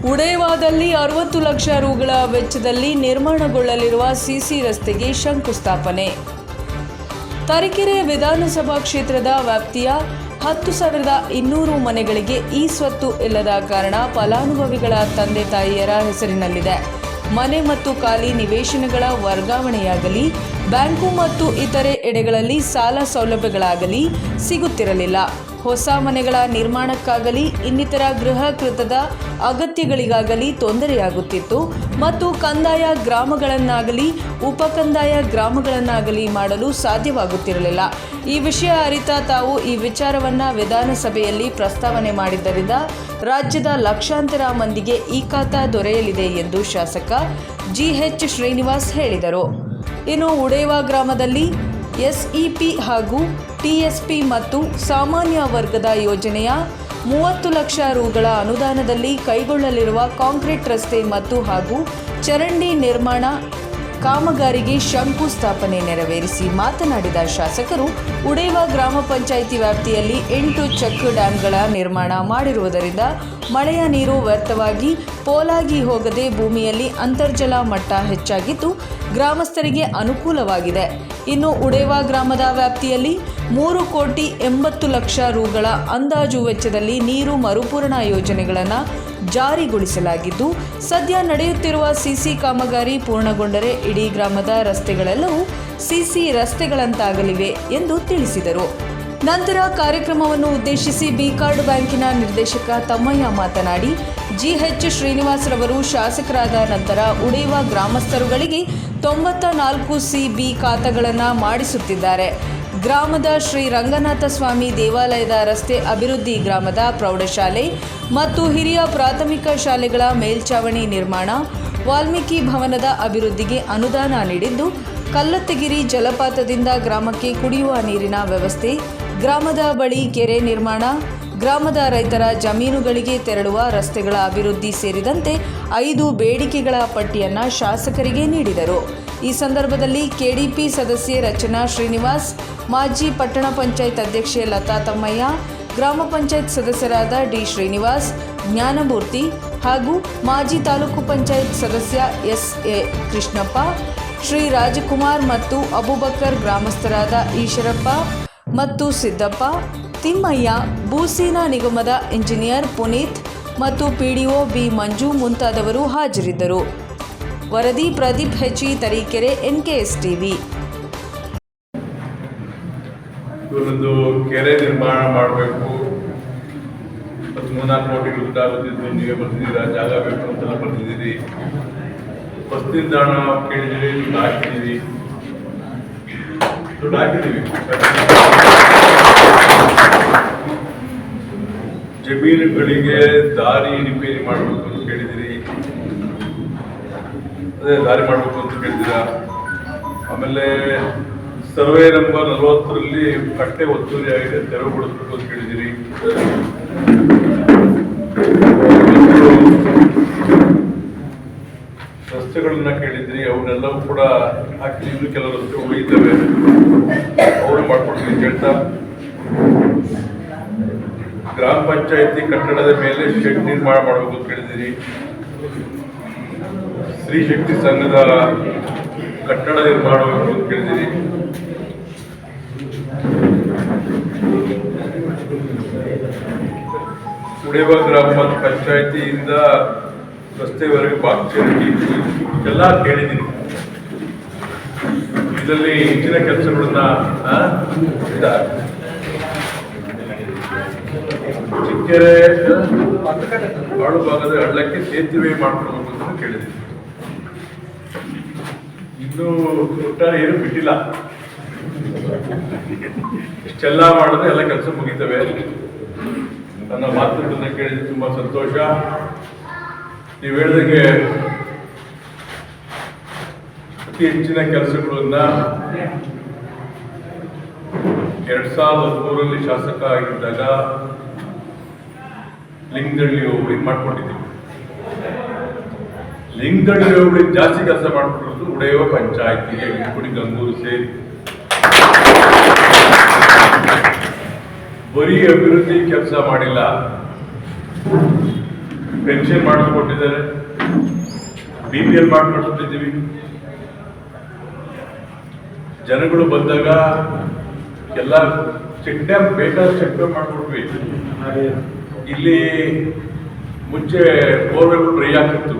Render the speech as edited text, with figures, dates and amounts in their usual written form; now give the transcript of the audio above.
ಉಡೇವಾದಲ್ಲಿ 60 ಲಕ್ಷ ರುಗಳ ವೆಚ್ಚದಲ್ಲಿ ನಿರ್ಮಾಣಗೊಳ್ಳಲಿರುವ ಸಿಸಿ ರಸ್ತೆಗೆ ಶಂಕುಸ್ಥಾಪನೆ. ತರೀಕೆರೆ ವಿಧಾನಸಭಾ ಕ್ಷೇತ್ರದ ವ್ಯಾಪ್ತಿಯ 10,200 ಮನೆಗಳಿಗೆ ಈ ಸ್ವತ್ತು ಇಲ್ಲದ ಕಾರಣ ಫಲಾನುಭವಿಗಳ ತಂದೆ ತಾಯಿಯರ ಹೆಸರಿನಲ್ಲಿದೆ. ಮನೆ ಮತ್ತು ಖಾಲಿ ನಿವೇಶನಗಳ ವರ್ಗಾವಣೆಯಾಗಲಿ, ಬ್ಯಾಂಕು ಮತ್ತು ಇತರೆ ಎಡೆಗಳಲ್ಲಿ ಸಾಲ ಸೌಲಭ್ಯಗಳಾಗಲಿ ಸಿಗುತ್ತಿರಲಿಲ್ಲ. ಹೊಸ ಮನೆಗಳ ನಿರ್ಮಾಣಕ್ಕಾಗಲಿ ಇನ್ನಿತರ ಗೃಹ ಕೃತದ ಅಗತ್ಯಗಳಿಗಾಗಲಿ ತೊಂದರೆಯಾಗುತ್ತಿತ್ತು ಮತ್ತು ಕಂದಾಯ ಗ್ರಾಮಗಳನ್ನಾಗಲಿ ಉಪಕಂದಾಯ ಗ್ರಾಮಗಳನ್ನಾಗಲಿ ಮಾಡಲು ಸಾಧ್ಯವಾಗುತ್ತಿರಲಿಲ್ಲ. ಈ ವಿಷಯ ಅರಿತ ತಾವು ಈ ವಿಚಾರವನ್ನು ವಿಧಾನಸಭೆಯಲ್ಲಿ ಪ್ರಸ್ತಾವನೆ ಮಾಡಿದ್ದರಿಂದ ರಾಜ್ಯದ ಲಕ್ಷಾಂತರ ಮಂದಿಗೆ ಈ ಖಾತಾ ದೊರೆಯಲಿದೆ ಎಂದು ಶಾಸಕ GH ಶ್ರೀನಿವಾಸ್ ಹೇಳಿದರು. ಇನ್ನು ಉಡೇವಾ ಗ್ರಾಮದಲ್ಲಿ SEP ಹಾಗೂ TSP ಮತ್ತು ಸಾಮಾನ್ಯ ವರ್ಗದ ಯೋಜನೆಯ 30 ಲಕ್ಷ ರುಗಳ ಅನುದಾನದಲ್ಲಿ ಕೈಗೊಳ್ಳಲಿರುವ ಕಾಂಕ್ರೀಟ್ ರಸ್ತೆ ಮತ್ತು ಹಾಗೂ ಚರಂಡಿ ನಿರ್ಮಾಣ ಕಾಮಗಾರಿಗೆ ಶಂಕುಸ್ಥಾಪನೆ ನೆರವೇರಿಸಿ ಮಾತನಾಡಿದ ಶಾಸಕರು, ಉಡೇವಾ ಗ್ರಾಮ ಪಂಚಾಯಿತಿ ವ್ಯಾಪ್ತಿಯಲ್ಲಿ 8 ಚೆಕ್ ಡ್ಯಾಂಗಳ ನಿರ್ಮಾಣ ಮಾಡಿರುವುದರಿಂದ ಮಳೆಯ ನೀರು ವ್ಯರ್ಥವಾಗಿ ಪೋಲಾಗಿ ಹೋಗದೆ ಭೂಮಿಯಲ್ಲಿ ಅಂತರ್ಜಲ ಮಟ್ಟ ಹೆಚ್ಚಾಗಿದ್ದು ಗ್ರಾಮಸ್ಥರಿಗೆ ಅನುಕೂಲವಾಗಿದೆ. ಇನ್ನು ಉಡೇವಾ ಗ್ರಾಮದ ವ್ಯಾಪ್ತಿಯಲ್ಲಿ 3,80,00,000 ರುಗಳ ಅಂದಾಜು ವೆಚ್ಚದಲ್ಲಿ ನೀರು ಮರುಪೂರಣ ಯೋಜನೆಗಳನ್ನು ಜಾರಿಗೊಳಿಸಲಾಗಿದ್ದು, ಸದ್ಯ ನಡೆಯುತ್ತಿರುವ ಸಿಸಿ ಕಾಮಗಾರಿ ಪೂರ್ಣಗೊಂಡರೆ ಇಡೀ ಗ್ರಾಮದ ರಸ್ತೆಗಳೆಲ್ಲವೂ ಸಿಸಿ ರಸ್ತೆಗಳಂತಾಗಲಿವೆ ಎಂದು ತಿಳಿಸಿದರು. ನಂತರ ಕಾರ್ಯಕ್ರಮವನ್ನು ಉದ್ದೇಶಿಸಿ ಬಿ-ಕಾರ್ಡ್ ಬ್ಯಾಂಕಿನ ನಿರ್ದೇಶಕ ತಮ್ಮಯ್ಯ ಮಾತನಾಡಿ, GH ಶ್ರೀನಿವಾಸ್ ರವರು ಶಾಸಕರಾದ ನಂತರ ಉಡೇವಾ ಗ್ರಾಮಸ್ಥರುಗಳಿಗೆ 94 CB ಖಾತಾಗಳನ್ನು ಮಾಡಿಸುತ್ತಿದ್ದಾರೆ. ಗ್ರಾಮದ ಶ್ರೀ ರಂಗನಾಥ ಸ್ವಾಮಿ ದೇವಾಲಯದ ರಸ್ತೆ ಅಭಿವೃದ್ಧಿ, ಗ್ರಾಮದ ಪ್ರೌಢಶಾಲೆ ಮತ್ತು ಹಿರಿಯ ಪ್ರಾಥಮಿಕ ಶಾಲೆಗಳ ಮೇಲ್ಛಾವಣಿ ನಿರ್ಮಾಣ, ವಾಲ್ಮೀಕಿ ಭವನದ ಅಭಿವೃದ್ಧಿಗೆ ಅನುದಾನ ನೀಡಿದ್ದು, ಕಲ್ಲತ್ತಗಿರಿ ಜಲಪಾತದಿಂದ ಗ್ರಾಮಕ್ಕೆ ಕುಡಿಯುವ ನೀರಿನ ವ್ಯವಸ್ಥೆ, ಗ್ರಾಮದ ಬಳಿ ಕೆರೆ ನಿರ್ಮಾಣ, ಗ್ರಾಮದ ರೈತರ ಜಮೀನುಗಳಿಗೆ ತೆರಳುವ ರಸ್ತೆಗಳ ಅಭಿವೃದ್ಧಿ ಸೇರಿದಂತೆ 5 ಬೇಡಿಕೆಗಳ ಪಟ್ಟಿಯನ್ನು ಶಾಸಕರಿಗೆ ನೀಡಿದರು. ಈ ಸಂದರ್ಭದಲ್ಲಿ KDP ಸದಸ್ಯೆ ರಚನಾ ಶ್ರೀನಿವಾಸ್, ಮಾಜಿ ಪಟ್ಟಣ ಪಂಚಾಯತ್ ಅಧ್ಯಕ್ಷೆ ಲತಾ ತಮ್ಮಯ್ಯ, ಗ್ರಾಮ ಪಂಚಾಯತ್ ಸದಸ್ಯರಾದ D ಶ್ರೀನಿವಾಸ್, ಜ್ಞಾನಮೂರ್ತಿ ಹಾಗೂ ಮಾಜಿ ತಾಲೂಕು ಪಂಚಾಯತ್ ಸದಸ್ಯ SA ಕೃಷ್ಣಪ್ಪ, ಶ್ರೀ ರಾಜಕುಮಾರ್ ಮತ್ತು ಅಬುಬಕರ್, ಗ್ರಾಮಸ್ಥರಾದ ಈಶ್ವರಪ್ಪ ಮತ್ತು ಸಿದ್ದಪ್ಪ, ತಿಮ್ಮಯ್ಯ, ಭೂಸೇನಾ ನಿಗಮದ ಇಂಜಿನಿಯರ್ ಪುನೀತ್ ಮತ್ತು PDO B ಮಂಜು ಮುಂತಾದವರು ಹಾಜರಿದ್ದರು. ವರದಿ Pradeep HE, Tarikere, NKS TV. ಇವರೊಂದು ಕೆರೆ ನಿರ್ಮಾಣ ಮಾಡಬೇಕು ಮತ್ತು 3-4 ಕೋಟಿ ದುಡ್ಡಾಗುತ್ತಿದ್ದು ನೀವೇ ಬರ್ತಿದ್ದೀರಾ, ಜಾಗ ಬೇಕು ಅಂತೆಲ್ಲ ಬರ್ತಿದ್ದೀರಿ, ಬಸ್ ನಿಲ್ದಾಣ ಕೇಳಿದ್ದೀರಿ, ದುಡ್ಡು ಹಾಕಿದ್ದೀವಿ. ಜಮೀನುಗಳಿಗೆ ದಾರಿ ರಿಪೇರಿ ಮಾಡಬೇಕು ಅಂತ ಕೇಳಿದಿರಿ, ಅದೇ ದಾರಿ ಮಾಡಬೇಕು ಅಂತ ಕೇಳಿದ್ದೀರಾ. ಆಮೇಲೆ ಸರ್ವೆ ನಂಬರ್ 40ರಲ್ಲಿ ಕಟ್ಟೆ ಒತ್ತುವರಿ ಆಗಿದೆ, ತೆರವುಗೊಳಿಸಬೇಕು ಅಂತ ಕೇಳಿದಿರಿ. ರಸ್ತೆಗಳನ್ನ ಕೇಳಿದ್ರಿ, ಅವನ್ನೆಲ್ಲವೂ ಕೂಡ ಹಾಕಿ ಇನ್ನೂ ಕೆಲವು ರಸ್ತೆ ಉಳಿಯುತ್ತವೆ, ಅವರು ಮಾಡ್ಕೊಡ್ತೀವಿ ಅಂತ ಹೇಳ್ತಾ, ಗ್ರಾಮ ಪಂಚಾಯತಿ ಕಟ್ಟಡದ ಮೇಲೆ ಶೆಡ್ ನಿರ್ಮಾಣ ಮಾಡಬೇಕು ಅಂತ ಕೇಳಿದಿರಿ. ಸ್ತ್ರೀ ಶಕ್ತಿ ಸಂಘದ ಕಟ್ಟಡ ನಿರ್ಮಾಣ ಮಾಡಬೇಕು ಅಂತ ಕೇಳಿದಿರಿ. ಉಡೇವಾ ಗ್ರಾಮ ಪಂಚಾಯತಿಯಿಂದ ರಸ್ತೆವರೆಗೆ ಬಾಕ್ಚೇರಿ ಎಲ್ಲ ಕೇಳಿದ್ದೀನಿ. ಇದರಲ್ಲಿ ಹೆಚ್ಚಿನ ಕೆಲಸಗಳನ್ನ ಚಿಕ್ಕೆರೆ ಬಾಳು ಭಾಗದ ಹಳ್ಳಕ್ಕೆ ಸೇತುವೆ ಮಾಡ್ಕೊಳ್ಬೇಕು ಅಂತ ಕೇಳಿದ್ದೀನಿ. ಇನ್ನೂ ಒಟ್ಟಾರೆ ಏನು ಬಿಟ್ಟಿಲ್ಲ, ಇಷ್ಟೆಲ್ಲ ಮಾಡಿದ್ರೆ ಎಲ್ಲ ಕೆಲಸ ಮುಗಿತವೆ. ನನ್ನ ಮಾತುಗಳನ್ನ ಕೇಳಿದ್ರೆ ತುಂಬಾ ಸಂತೋಷ. ನೀವು ಹೇಳಿದಂಗೆ ಅತಿ ಹೆಚ್ಚಿನ ಕೆಲಸಗಳನ್ನ 2013ರಲ್ಲಿ ಶಾಸಕ ಆಗಿದ್ದಾಗ ಲಿಂಗದಳ್ಳಿ ಹೋಬಳಿಗೆ ಮಾಡ್ಕೊಂಡಿದ್ದೀವಿ. ಲಿಂಗದಳ್ಳಿ ಹೋಬಳಿಗೆ ಜಾಸ್ತಿ ಕೆಲಸ ಮಾಡ್ಕೊಂಡಿರೋದು ಉಡೇವಾ ಪಂಚಾಯತಿಗೆ, ಗುಡಿ ಗಂಗೂರು ಸೇರಿ. ಬರೀ ಅಭಿವೃದ್ಧಿ ಕೆಲಸ ಮಾಡಿಲ್ಲ, ಪೆನ್ಷನ್ ಮಾಡಿಸ್ಕೊಟ್ಟಿದ್ದಾರೆ, BPL ಮಾಡಿಕೊಟ್ಟಿದ್ದೀವಿ. ಜನಗಳು ಬಂದಾಗ ಎಲ್ಲ ಚೆಕ್ ಡ್ಯಾಮ್ ಬೇಕಾದ ಚೆಕ್ ಡ್ಯಾಮ್ ಮಾಡಿಕೊಟ್ವಿ. ಇಲ್ಲಿ ಮುಂಚೆ ಬೋರ್ವೆಲ್ ಡ್ರೈ ಆಗ್ತಿತ್ತು.